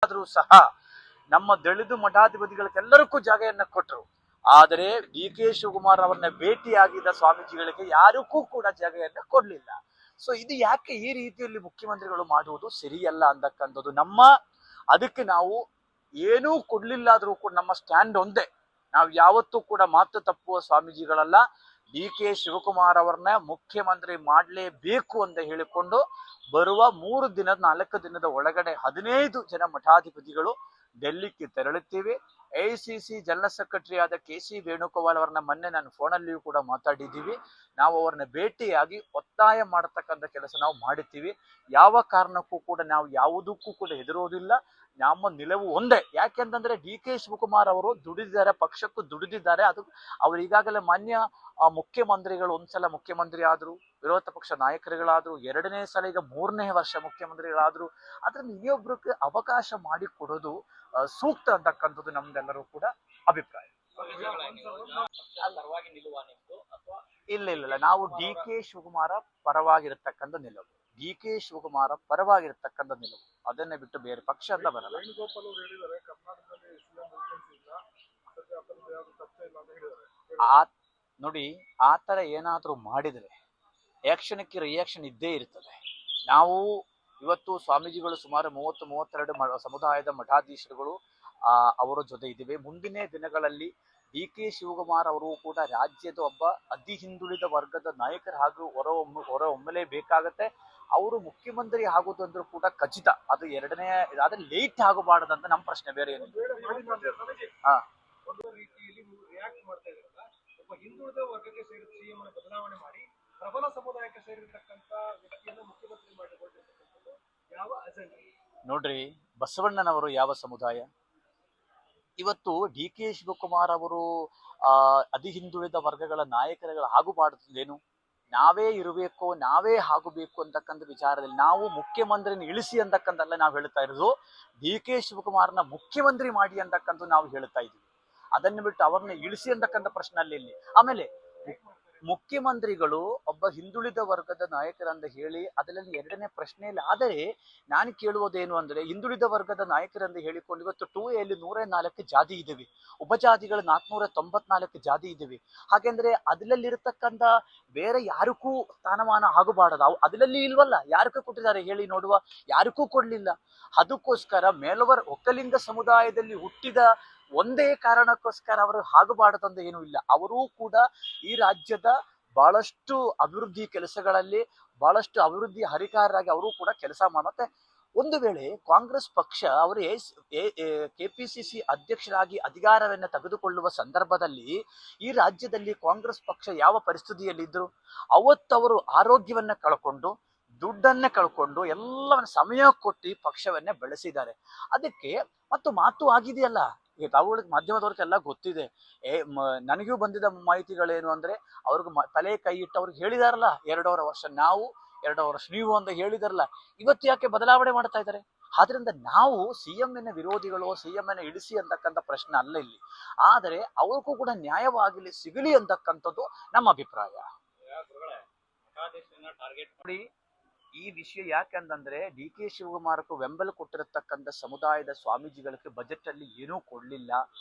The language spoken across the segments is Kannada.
ಆದ್ರೂ ಸಹ ನಮ್ಮ ದಲಿತ ಮಠಾಧಿಪತಿಗಳಿಗೆಲ್ಲರಿಗೂ ಜಾಗೆಯನ್ನ ಕೊಟ್ಟರು. ಆದರೆ ಡಿ ಕೆ ಶಿವಕುಮಾರ್ ಅವರನ್ನ ಭೇಟಿಯಾಗಿದ್ದ ಸ್ವಾಮೀಜಿಗಳಿಗೆ ಯಾರಿಗೂ ಕೂಡ ಜಾಗೆಯನ್ನ ಕೊಡ್ಲಿಲ್ಲ. ಸೊ ಇದು ಯಾಕೆ ಈ ರೀತಿಯಲ್ಲಿ ಮುಖ್ಯಮಂತ್ರಿಗಳು ಮಾಡುವುದು ಸರಿಯಲ್ಲ ಅಂತಕ್ಕಂಥದ್ದು ಅದಕ್ಕೆ ನಾವು ಏನೂ ಕೊಡ್ಲಿಲ್ಲ ಆದ್ರೂ ಕೂಡ ನಮ್ಮ ಸ್ಟ್ಯಾಂಡ್ ಒಂದೇ. ನಾವು ಯಾವತ್ತೂ ಕೂಡ ಮಾತು ತಪ್ಪುವ ಸ್ವಾಮೀಜಿಗಳಲ್ಲ. ಡಿ ಕೆ ಶಿವಕುಮಾರ್ ಅವರನ್ನ ಮುಖ್ಯಮಂತ್ರಿ ಮಾಡಲೇಬೇಕು ಅಂತ ಹೇಳಿಕೊಂಡು ಬರುವ 4 ದಿನದ ಒಳಗಡೆ 15 ಜನ ಮಠಾಧಿಪತಿಗಳು ಡೆಲ್ಲಿಗೆ ತೆರಳುತ್ತೀವಿ. ಎಐಸಿಸಿ ಜನರಲ್ ಸೆಕ್ರೆಟರಿ ಆದ ಕೆ.ಸಿ. ವೇಣುಗೋಪಾಲ್ ಅವರನ್ನ ಮೊನ್ನೆ ನಾನು ಫೋನಲ್ಲಿಯೂ ಕೂಡ ಮಾತಾಡಿದ್ದೀವಿ. ನಾವು ಅವರನ್ನ ಭೇಟಿಯಾಗಿ ಒತ್ತಾಯ ಮಾಡತಕ್ಕಂಥ ಕೆಲಸ ನಾವು ಮಾಡುತ್ತೀವಿ. ಯಾವ ಕಾರಣಕ್ಕೂ ಕೂಡ ನಾವು ಯಾವುದಕ್ಕೂ ಕೂಡ ಹೆದರೋದಿಲ್ಲ. ನಮ್ಮ ನಿಲುವು ಒಂದೇ. ಯಾಕೆಂತಂದ್ರೆ ಡಿ ಕೆ ಶಿವಕುಮಾರ್ ಅವರು ದುಡಿದಿದ್ದಾರೆ, ಪಕ್ಷಕ್ಕೂ ದುಡಿದಿದ್ದಾರೆ. ಅದು ಅವರು ಈಗಾಗಲೇ ಮಾನ್ಯ ಮುಖ್ಯಮಂತ್ರಿಗಳು ಒಂದ್ಸಲ ಮುಖ್ಯಮಂತ್ರಿ ಆದ್ರು, ವಿರೋಧ ಪಕ್ಷ ನಾಯಕರುಗಳಾದ್ರು, 2ನೇ ಸಲ ಈಗ 3ನೇ ವರ್ಷ ಮುಖ್ಯಮಂತ್ರಿಗಳಾದ್ರು. ಅದ್ರಲ್ಲಿ ಇನ್ನೊಬ್ರಿಗೆ ಅವಕಾಶ ಮಾಡಿಕೊಡೋದು ಸೂಕ್ತ ಅಂತಕ್ಕಂಥದ್ದು ನಮ್ದೆಲ್ಲರೂ ಕೂಡ ಅಭಿಪ್ರಾಯ. ಇಲ್ಲ, ನಾವು ಡಿ ಕೆ ಶಿವಕುಮಾರ ಪರವಾಗಿರತಕ್ಕಂಥ ನಿಲುವು, ಡಿ ಕೆ ಶಿವಕುಮಾರ ಪರವಾಗಿರತಕ್ಕಂಥ ನಿಲುವು, ಅದನ್ನೇ ಬಿಟ್ಟು ಬೇರೆ ಪಕ್ಷ ಅಂತ ಬರಲ್ಲ. ನೋಡಿ, ಆತರ ಏನಾದ್ರೂ ಮಾಡಿದ್ರೆ ಆಕ್ಷನ್ಗೆ ರಿಯಾಕ್ಷನ್ ಇದ್ದೇ ಇರ್ತದೆ. ನಾವು ಇವತ್ತು ಸ್ವಾಮೀಜಿಗಳು ಸುಮಾರು 32 ಸಮುದಾಯದ ಮಠಾಧೀಶರುಗಳು ಅವರ ಜೊತೆ ಇದ್ದೀವಿ. ಮುಂದಿನ ದಿನಗಳಲ್ಲಿ ಡಿ ಕೆ ಶಿವಕುಮಾರ್ ಅವರು ಕೂಡ ರಾಜ್ಯದ ಒಬ್ಬ ಅತಿ ಹಿಂದುಳಿದ ವರ್ಗದ ನಾಯಕರ ಹಾಗೂ ಹೊರಹೊಮ್ಮಲೇಬೇಕಾಗತ್ತೆ. ಅವರು ಮುಖ್ಯಮಂತ್ರಿ ಆಗೋದಂದ್ರೂ ಕೂಡ ಖಚಿತ. ಅದು 2ನೇ ಆದ್ರೆ ಲೇಟ್ ಆಗಬಾರದಂತ ನಮ್ಮ ಪ್ರಶ್ನೆ, ಬೇರೆ ಏನು. ಹಿಂದುಳಿದ ವರ್ಗಕ್ಕೆ ಸೇರಿದ ಸಿಎಂ ಅನ್ನು ಬದಲಾವಣೆ ಮಾಡಿ ಪ್ರಬಲ ಸಮುದಾಯಕ್ಕೆ ಸೇರಿರತಕ್ಕಂತ ವ್ಯಕ್ತಿಯನ್ನು ಮುಖ್ಯಮಂತ್ರಿ ಮಾಡಿಕೊಂಡಿರ್ತಕ್ಕಂಥದ್ದು ಯಾವ ಅಜೆಂಡಾ? ನೋಡ್ರಿ, ಬಸವಣ್ಣನವರು ಯಾವ ಸಮುದಾಯ? ಇವತ್ತು ಡಿ ಕೆ ಶಿವಕುಮಾರ್ ಅವರು ಅತಿ ಹಿಂದುಳಿದ ವರ್ಗಗಳ ನಾಯಕರುಗಳ ಆಗಬಾರದೇನು? ನಾವೇ ಇರಬೇಕು, ನಾವೇ ಆಗಬೇಕು ಅಂತಕ್ಕಂಥ ವಿಚಾರದಲ್ಲಿ ನಾವು ಮುಖ್ಯಮಂತ್ರಿನ ಇಳಿಸಿ ಅಂತಕ್ಕಂಥಲ್ಲ ನಾವು ಹೇಳ್ತಾ ಇರೋದು. ಡಿ ಕೆ ಶಿವಕುಮಾರ್ನ ಮುಖ್ಯಮಂತ್ರಿ ಮಾಡಿ ಅಂತಕ್ಕಂಥ ನಾವು ಹೇಳ್ತಾ ಇದ್ದೀವಿ. ಅದನ್ನು ಬಿಟ್ಟು ಅವ್ರನ್ನ ಇಳಿಸಿ ಅಂತಕ್ಕಂಥ ಪ್ರಶ್ನೆ ಅಲ್ಲಿ. ಆಮೇಲೆ ಮುಖ್ಯಮಂತ್ರಿಗಳು ಒಬ್ಬ ಹಿಂದುಳಿದ ವರ್ಗದ ನಾಯಕರಂತ ಹೇಳಿ ಅದರಲ್ಲಿ 2ನೇ ಪ್ರಶ್ನೆ ಇಲ್ಲ. ಆದರೆ ನಾನು ಕೇಳುವುದೇನು ಅಂದ್ರೆ, ಹಿಂದುಳಿದ ವರ್ಗದ ನಾಯಕರಂತ ಹೇಳಿಕೊಂಡು ಇವತ್ತು 2Aಯಲ್ಲಿ 104 ಜಾತಿ ಇದ್ದೇವೆ, ಉಪಜಾತಿಗಳು 494 ಜಾತಿ ಇದ್ದೇವೆ. ಹಾಗೆಂದ್ರೆ ಅದರಲ್ಲಿರತಕ್ಕಂಥ ಬೇರೆ ಯಾರಿಗೂ ಸ್ಥಾನಮಾನ ಆಗಬಾರದು. ಅದರಲ್ಲಿ ಇಲ್ವಲ್ಲ, ಯಾರಿಗೂ ಕೊಟ್ಟಿದ್ದಾರೆ ಹೇಳಿ ನೋಡುವ? ಯಾರಿಗೂ ಕೊಡ್ಲಿಲ್ಲ. ಅದಕ್ಕೋಸ್ಕರ ಒಕ್ಕಲಿಂಗ ಸಮುದಾಯದಲ್ಲಿ ಹುಟ್ಟಿದ ಒಂದೇ ಕಾರಣಕ್ಕೋಸ್ಕರ ಅವರು ಆಗಬಾರದಂತ ಏನೂ ಇಲ್ಲ. ಅವರೂ ಕೂಡ ಈ ರಾಜ್ಯದ ಬಹಳಷ್ಟು ಅಭಿವೃದ್ಧಿ ಕೆಲಸಗಳಲ್ಲಿ ಬಹಳಷ್ಟು ಅಭಿವೃದ್ಧಿ ಹರಿಕಾರರಾಗಿ ಅವರು ಕೂಡ ಕೆಲಸ ಮತ್ತೆ ಒಂದು ವೇಳೆ ಕಾಂಗ್ರೆಸ್ ಪಕ್ಷ ಅವರು ಕೆಪಿಸಿಸಿ ಅಧ್ಯಕ್ಷರಾಗಿ ಅಧಿಕಾರವನ್ನು ತೆಗೆದುಕೊಳ್ಳುವ ಸಂದರ್ಭದಲ್ಲಿ ಈ ರಾಜ್ಯದಲ್ಲಿ ಕಾಂಗ್ರೆಸ್ ಪಕ್ಷ ಯಾವ ಪರಿಸ್ಥಿತಿಯಲ್ಲಿ ಇದ್ರು? ಅವತ್ತವರು ಆರೋಗ್ಯವನ್ನ ಕಳ್ಕೊಂಡು, ದುಡ್ಡನ್ನ ಕಳ್ಕೊಂಡು, ಎಲ್ಲವನ್ನ ಸಮಯ ಕೊಟ್ಟು ಪಕ್ಷವನ್ನೇ ಬೆಳೆಸಿದ್ದಾರೆ. ಅದಕ್ಕೆ ಮತ್ತು ಮಾತು ಆಗಿದೆಯಲ್ಲ, ಈಗ ತಾವುಗಳಿಗೆ ಮಾಧ್ಯಮದವ್ರಿಗೆಲ್ಲ ಗೊತ್ತಿದೆ. ನನಗೂ ಬಂದಿದ್ದ ಮಾಹಿತಿಗಳೇನು ಅಂದ್ರೆ, ಅವ್ರಿಗೆ ತಲೆ ಕೈ ಇಟ್ಟು ಅವ್ರಿಗೆ ಹೇಳಿದಾರಲ್ಲ 2.5 ವರ್ಷ ನಾವು 2 ವರ್ಷ ನೀವು ಅಂತ ಹೇಳಿದಾರಲ್ಲ, ಇವತ್ತು ಯಾಕೆ ಬದಲಾವಣೆ ಮಾಡ್ತಾ ಇದ್ದಾರೆ? ಆದ್ರಿಂದ ನಾವು ಸಿಎಂನ ವಿರೋಧಿಗಳು, ಸಿಎಂನ ಇಳಿಸಿ ಅಂತಕ್ಕಂಥ ಪ್ರಶ್ನೆ ಅಲ್ಲ ಇಲ್ಲಿ. ಆದರೆ ಅವ್ರಿಗೂ ಕೂಡ ನ್ಯಾಯವಾಗಿ ಸಿಗಲಿ ಅಂತಕ್ಕಂಥದ್ದು ನಮ್ಮ ಅಭಿಪ್ರಾಯ. ನೋಡಿ, ಈ ವಿಷಯ ಯಾಕಂತಂದ್ರೆ ಡಿ ಕೆ ಶಿವಕುಮಾರಕ್ಕೂ ಬೆಂಬಲ ಕೊಟ್ಟಿರತಕ್ಕಂಥ ಸಮುದಾಯದ ಸ್ವಾಮೀಜಿಗಳಿಗೆ ಬಜೆಟ್ ಅಲ್ಲಿ ಏನೂ ಕೊಡ್ಲಿಲ್ಲ.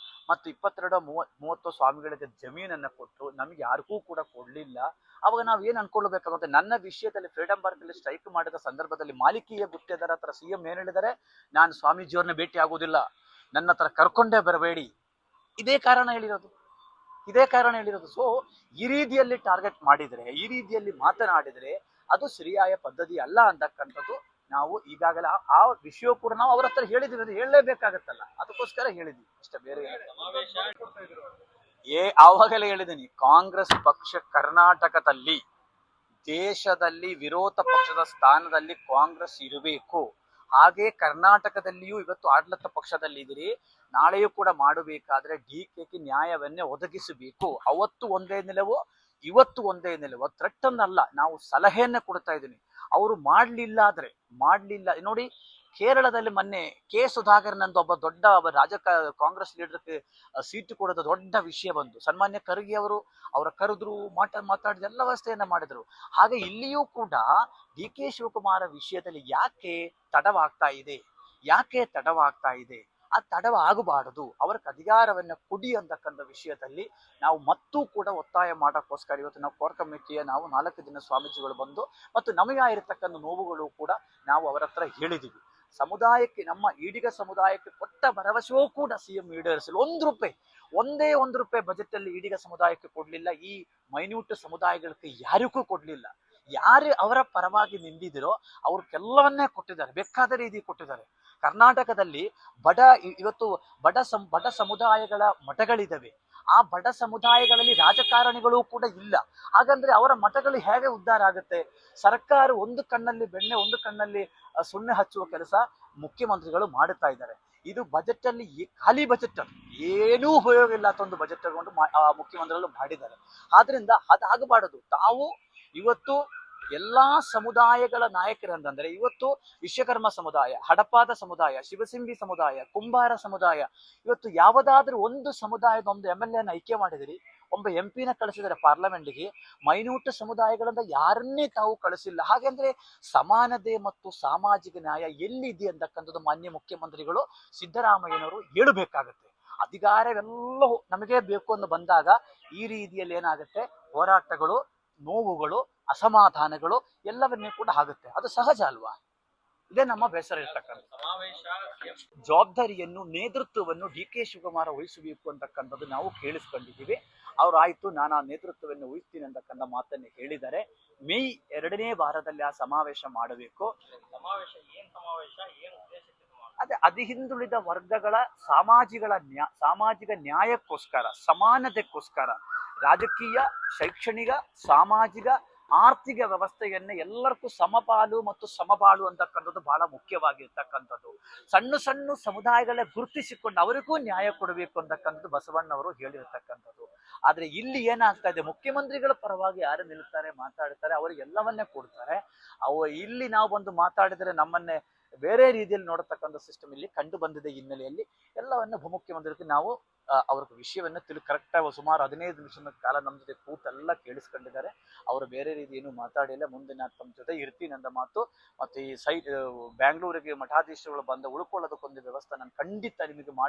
ಮತ್ತು 22-30 ಸ್ವಾಮಿಗಳಿಗೆ ಜಮೀನನ್ನ ಕೊಟ್ಟು ನಮ್ಗೆ ಯಾರಿಗೂ ಕೂಡ ಕೊಡ್ಲಿಲ್ಲ. ಅವಾಗ ನಾವ್ ಏನ್ ಅನ್ಕೊಳ್ಬೇಕಾಗುತ್ತೆ? ನನ್ನ ವಿಷಯದಲ್ಲಿ ಫ್ರೀಡಂ ಪಾರ್ಕ್ ಅಲ್ಲಿ ಸ್ಟ್ರೈಕ್ ಮಾಡಿದ ಸಂದರ್ಭದಲ್ಲಿ ಮಾಲಿಕೀಯ ಗುತ್ತಿಗೆದಾರ ಹತ್ರ ಸಿಎಂ ಏನ್ ಹೇಳಿದ್ದಾರೆ? ನಾನು ಸ್ವಾಮೀಜಿಯವ್ರನ್ನ ಭೇಟಿ ಆಗೋದಿಲ್ಲ, ನನ್ನ ಹತ್ರ ಕರ್ಕೊಂಡೇ ಬರಬೇಡಿ. ಇದೇ ಕಾರಣ ಹೇಳಿರೋದು. ಸೊ ಈ ರೀತಿಯಲ್ಲಿ ಟಾರ್ಗೆಟ್ ಮಾಡಿದ್ರೆ, ಈ ರೀತಿಯಲ್ಲಿ ಮಾತನಾಡಿದ್ರೆ ಅದು ಸರಿಯಾದ ಪದ್ಧತಿ ಅಲ್ಲ ಅಂತಕ್ಕಂಥದ್ದು ನಾವು ಈಗಾಗಲೇ ಆ ವಿಷಯ ಕೂಡ ನಾವು ಅವ್ರ ಹತ್ರ ಹೇಳಿದ್ವಿ, ಅದು ಹೇಳಲೇಬೇಕಾಗತ್ತಲ್ಲ, ಅದಕ್ಕೋಸ್ಕರ ಹೇಳಿದ್ವಿ ಅಷ್ಟೇ, ಬೇರೆ. ಆವಾಗಲೇ ಹೇಳಿದ್ದೀನಿ, ಕಾಂಗ್ರೆಸ್ ಪಕ್ಷ ಕರ್ನಾಟಕದಲ್ಲಿ ದೇಶದಲ್ಲಿ ವಿರೋಧ ಪಕ್ಷದ ಸ್ಥಾನದಲ್ಲಿ ಕಾಂಗ್ರೆಸ್ ಇರಬೇಕು. ಹಾಗೆ ಕರ್ನಾಟಕದಲ್ಲಿಯೂ ಇವತ್ತು ಆಡಳಿತ ಪಕ್ಷದಲ್ಲಿ ಇದ್ದೀರಿ, ನಾಳೆಯೂ ಕೂಡ ಮಾಡಬೇಕಾದ್ರೆ ಡಿಕೆಗೆ ನ್ಯಾಯವನ್ನೇ ಒದಗಿಸಬೇಕು. ಅವತ್ತು ಒಂದೇ ನಿಲುವು, ಇವತ್ತು ಒಂದೇ ನಿಲುವು. ಥ್ರೆಟ್ ಅನ್ನಲ್ಲ, ನಾವು ಸಲಹೆಯನ್ನೇ ಕೊಡ್ತಾ ಇದ್ದೀನಿ. ಅವರು ಮಾಡ್ಲಿಲ್ಲ. ನೋಡಿ, ಕೇರಳದಲ್ಲಿ ಮೊನ್ನೆ ಕೆ ಸುಧಾಕರ್ ಅಂತ ಒಬ್ಬ ದೊಡ್ಡ ಕಾಂಗ್ರೆಸ್ ಲೀಡರ್ಗೆ ಸೀಟು ಕೊಡೋದು ದೊಡ್ಡ ವಿಷಯ ಬಂತು. ಸನ್ಮಾನ್ಯ ಖರ್ಗೆ ಅವರ ಕರೆದ್ರು, ಮಾತಾಡಿದ ಎಲ್ಲ ವ್ಯವಸ್ಥೆಯನ್ನ ಮಾಡಿದ್ರು. ಹಾಗೆ ಇಲ್ಲಿಯೂ ಕೂಡ ಡಿ ಕೆ ಶಿವಕುಮಾರ ವಿಷಯದಲ್ಲಿ ಯಾಕೆ ತಡವಾಗ್ತಾ ಇದೆ, ಯಾಕೆ ತಡವಾಗ್ತಾ ಇದೆ, ಆ ತಡವ ಆಗಬಾರದು, ಅವರಿಗೆ ಅಧಿಕಾರವನ್ನ ಕೊಡಿ ಅಂತಕ್ಕಂಥ ವಿಷಯದಲ್ಲಿ ನಾವು ಮತ್ತೂ ಕೂಡ ಒತ್ತಾಯ ಮಾಡೋಕ್ಕೋಸ್ಕರ ಇವತ್ತು ನಾವು ಕೋರ್ ಕಮಿಟಿಯ ನಾವು 4 ದಿನ ಸ್ವಾಮೀಜಿಗಳು ಬಂದು ಮತ್ತು ನಮಗೆ ಆಗಿರತಕ್ಕಂಥ ನೋವುಗಳು ಕೂಡ ನಾವು ಅವರ ಹತ್ರ ಹೇಳಿದೀವಿ. ಸಮುದಾಯಕ್ಕೆ, ನಮ್ಮ ಈಡಿಗ ಸಮುದಾಯಕ್ಕೆ ಕೊಟ್ಟ ಭರವಸೆಯೂ ಕೂಡ ಸಿಎಂ ಈಡೇರಿಸಲು ಒಂದೇ ಒಂದು ರೂಪಾಯಿ ಬಜೆಟ್ ಅಲ್ಲಿ ಈಡಿಗ ಸಮುದಾಯಕ್ಕೆ ಕೊಡ್ಲಿಲ್ಲ. ಈ ಮೈನ್ಯೂಟ್ ಸಮುದಾಯಗಳಿಗೆ ಯಾರಿಗೂ ಕೊಡ್ಲಿಲ್ಲ. ಯಾರು ಅವರ ಪರವಾಗಿ ನಿಂದಿದಿರೋ ಅವ್ರಿಗೆಲ್ಲವನ್ನೇ ಕೊಟ್ಟಿದ್ದಾರೆ, ಬೇಕಾದ ರೀತಿ ಕೊಟ್ಟಿದ್ದಾರೆ. ಕರ್ನಾಟಕದಲ್ಲಿ ಇವತ್ತು ಬಡ ಸಮುದಾಯಗಳ ಮಠಗಳಿದಾವೆ. ಆ ಬಡ ಸಮುದಾಯಗಳಲ್ಲಿ ರಾಜಕಾರಣಿಗಳು ಕೂಡ ಇಲ್ಲ. ಹಾಗಂದ್ರೆ ಅವರ ಮಠಗಳು ಹೇಗೆ ಉದ್ಧಾರ ಆಗುತ್ತೆ? ಸರ್ಕಾರ ಒಂದು ಕಣ್ಣಲ್ಲಿ ಬೆಣ್ಣೆ ಒಂದು ಕಣ್ಣಲ್ಲಿ ಸುಣ್ಣೆ ಹಚ್ಚುವ ಕೆಲಸ ಮುಖ್ಯಮಂತ್ರಿಗಳು ಮಾಡುತ್ತಾ ಇದ್ದಾರೆ. ಇದು ಬಜೆಟ್ ಅಲ್ಲಿ ಖಾಲಿ ಬಜೆಟ್, ಏನೂ ಉಪಯೋಗ ಇಲ್ಲ ಅಂತ ಒಂದು ಬಜೆಟ್ ತಗೊಂಡು ಮುಖ್ಯಮಂತ್ರಿಗಳು ಮಾಡಿದ್ದಾರೆ. ಆದ್ರಿಂದ ಅದಾಗಬಾರದು. ತಾವು ಇವತ್ತು ಎಲ್ಲಾ ಸಮುದಾಯಗಳ ನಾಯಕರಂದ್ರೆ ಇವತ್ತು ವಿಶ್ವಕರ್ಮ ಸಮುದಾಯ, ಹಡಪಾದ ಸಮುದಾಯ, ಶಿವಸಿಂಬಿ ಸಮುದಾಯ, ಕುಂಬಾರ ಸಮುದಾಯ, ಇವತ್ತು ಯಾವುದಾದ್ರೂ ಒಂದು ಸಮುದಾಯದ ಒಂದು MLA ಆಯ್ಕೆ ಮಾಡಿದಿರಿ, ಒಬ್ಬ MP ಕಳಿಸಿದರೆ ಪಾರ್ಲಿಮೆಂಟ್ಗೆ. ಮೈನ್ಯೂಟ್ ಸಮುದಾಯಗಳಿಂದ ಯಾರನ್ನೇ ತಾವು ಕಳಿಸಿಲ್ಲ. ಹಾಗಂದ್ರೆ ಸಮಾನತೆ ಮತ್ತು ಸಾಮಾಜಿಕ ನ್ಯಾಯ ಎಲ್ಲಿದೆ ಅಂತಕ್ಕಂಥದ್ದು ಮಾನ್ಯ ಮುಖ್ಯಮಂತ್ರಿಗಳು ಸಿದ್ದರಾಮಯ್ಯನವರು ಹೇಳಬೇಕಾಗತ್ತೆ. ಅಧಿಕಾರವೆಲ್ಲವೂ ನಮಗೆ ಬೇಕು ಅಂತ ಬಂದಾಗ ಈ ರೀತಿಯಲ್ಲಿ ಏನಾಗುತ್ತೆ, ಹೋರಾಟಗಳು, ನೋವುಗಳು, ಅಸಮಾಧಾನಗಳು ಎಲ್ಲವನ್ನೇ ಕೂಡ ಆಗುತ್ತೆ. ಅದು ಸಹಜ ಅಲ್ವಾ? ಇದೇ ನಮ್ಮ ಬೇಸರ ಇರ್ತಕ್ಕಂಥ ಜವಾಬ್ದಾರಿಯನ್ನು, ನೇತೃತ್ವವನ್ನು DK ಶಿವಕುಮಾರ್ ವಹಿಸಬೇಕು ಅಂತಕ್ಕಂಥದ್ದು ನಾವು ಕೇಳಿಸ್ಕೊಂಡಿದ್ದೀವಿ. ಅವ್ರು ಆಯ್ತು, ನಾನು ಆ ನೇತೃತ್ವವನ್ನು ವಹಿಸ್ತೀನಿ ಅಂತಕ್ಕಂಥ ಮಾತನ್ನು ಹೇಳಿದ್ದಾರೆ. ಮೇ 2ನೇ ವಾರದಲ್ಲಿ ಆ ಸಮಾವೇಶ ಮಾಡಬೇಕು. ಅದೇ ಹಿಂದುಳಿದ ವರ್ಗಗಳ ಸಾಮಾಜಿಕ ನ್ಯಾಯಕ್ಕೋಸ್ಕರ, ಸಮಾನತೆಗೋಸ್ಕರ ರಾಜಕೀಯ, ಶೈಕ್ಷಣಿಕ, ಸಾಮಾಜಿಕ, ಆರ್ಥಿಕ ವ್ಯವಸ್ಥೆಯನ್ನ ಎಲ್ಲರಿಗೂ ಸಮಪಾಲು ಮತ್ತು ಸಮಬಾಳು ಅಂತಕ್ಕಂಥದ್ದು ಬಹಳ ಮುಖ್ಯವಾಗಿರ್ತಕ್ಕಂಥದ್ದು. ಸಣ್ಣ ಸಮುದಾಯಗಳ ಗುರುತಿಸಿಕೊಂಡು ಅವರಿಗೂ ನ್ಯಾಯ ಕೊಡಬೇಕು ಅಂತಕ್ಕಂಥದ್ದು ಬಸವಣ್ಣವರು ಹೇಳಿರ್ತಕ್ಕಂಥದ್ದು. ಆದ್ರೆ ಇಲ್ಲಿ ಏನಾಗ್ತಾ ಇದೆ, ಮುಖ್ಯಮಂತ್ರಿಗಳ ಪರವಾಗಿ ಯಾರು ನಿಲ್ತಾರೆ, ಮಾತಾಡ್ತಾರೆ, ಅವರಿಗೆ ಎಲ್ಲವನ್ನೇ ಕೊಡ್ತಾರೆ. ಇಲ್ಲಿ ನಾವು ಬಂದು ಮಾತಾಡಿದ್ರೆ ನಮ್ಮನ್ನೇ ಬೇರೆ ರೀತಿಯಲ್ಲಿ ನೋಡತಕ್ಕಂಥ ಸಿಸ್ಟಮ್ ಇಲ್ಲಿ ಕಂಡು ಬಂದಿದೆ ಹಿನ್ನೆಲೆಯಲ್ಲಿ ಎಲ್ಲವನ್ನ ಉಪಮುಖ್ಯಮಂತ್ರಿಗೆ ನಾವು ಅವ್ರ ವಿಷಯವನ್ನ ಕರೆಕ್ಟಾಗಿ ಸುಮಾರು 15 ನಿಮಿಷದ ಕಾಲ ನಮ್ಮ ಜೊತೆ ಕೂತೆಲ್ಲ ಕೇಳಿಸ್ಕೊಂಡಿದ್ದಾರೆ. ಅವರು ಬೇರೆ ರೀತಿ ಏನು ಮಾತಾಡಿಲ್ಲ. ಮುಂದೆ ನಾನು ತಮ್ಮ ಜೊತೆ ಇರ್ತೀನಿ ಅಂತ ಮಾತು. ಮತ್ತೆ ಈ ಬ್ಯಾಂಗ್ಳೂರಿಗೆ ಮಠಾಧೀಶರುಗಳು ಬಂದು ಉಳ್ಕೊಳ್ಳೋದಕ್ಕೊಂದು ವ್ಯವಸ್ಥೆ ನಾನು ಖಂಡಿತ ನಿಮಗೆ ಮಾಡಿ